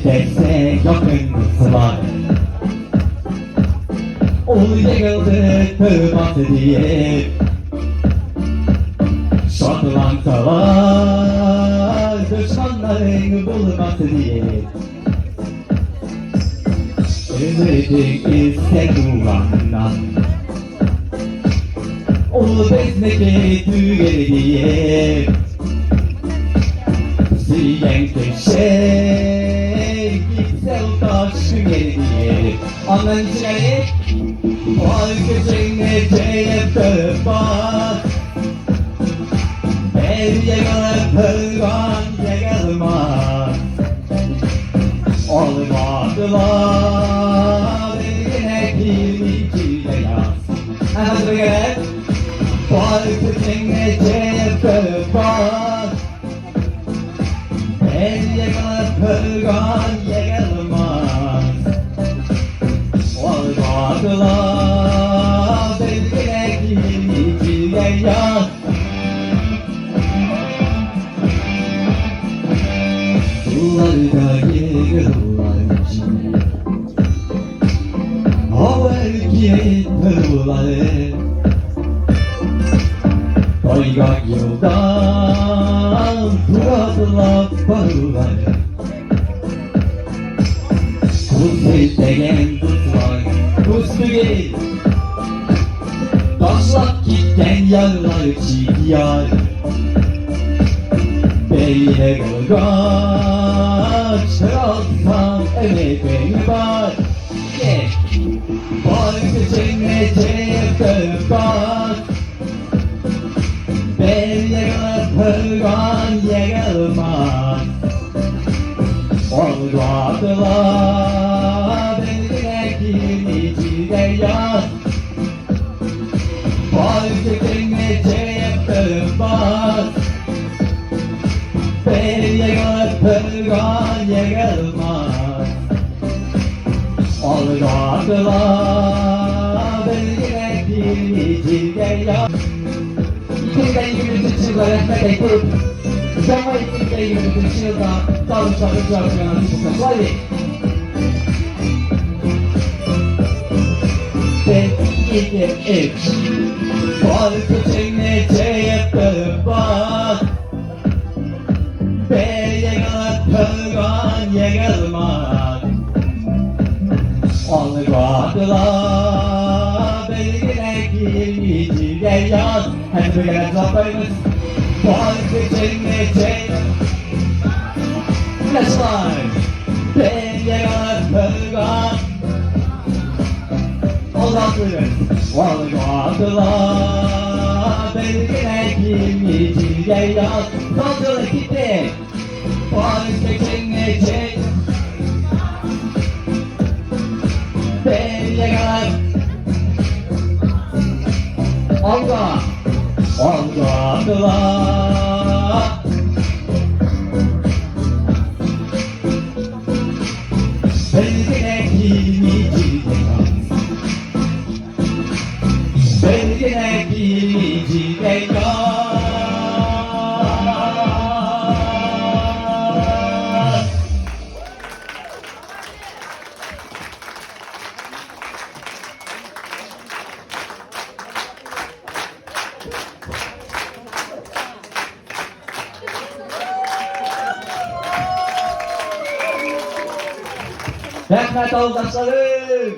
destek yakıntılar. O yıkıldı tırması diye şartlansalar düşmanların bulması diye. Ümidik istek uğrandan o besmeki tüyleri diye Siyen köşe gitse o taşın yeri diye. Anladın içine var köşeğine ceyip bak. Her yegale pırgan yegelmaz. Olmadılar yine kirmiciyle yaz. Hadi bir gel. Var köşeğine ceyip bak. Her yegale pırgan yegelmaz. Olmadılar yine kirmiciyle yaz. Sularda yığılar içine Haberki tırları Toygak yıldan Turadılar barıları Kuz degen tutlar Kustu gel Taşlak gitten yarlar çiğdiyar Beyle gılgaç Trabzan evet beni var Var köşeğine cevap bak Beyle pırgan yegelmaz Olmadılar beline kirmiciyle yaz Var köşeğine cevap bak Beyle pırgan yegelmaz Olmadılar beline kirmiciyle yaz İkimden 23 yılda rehmet ekip Zaman 23 yılda Davuşları Cavcı'na düşmüşler Vali Tek, iki, üç Var köşeğine ceyip bak Beyle pırgan yegelmaz Olmadılar beline kirmiciyle yaz Hadi bir gelen cevaplarımız Var köşeğine ceyip Flashlar Beyle pırgan Ozatların Olmadılar beline kirmiciyle yaz Kalkılı gitti Var köşeğine ceyip Bellegar Olga Olgadılar Belgine kirmiciyle yaz Belgine kirmiciyle yaz Rahmet oldaşlarım.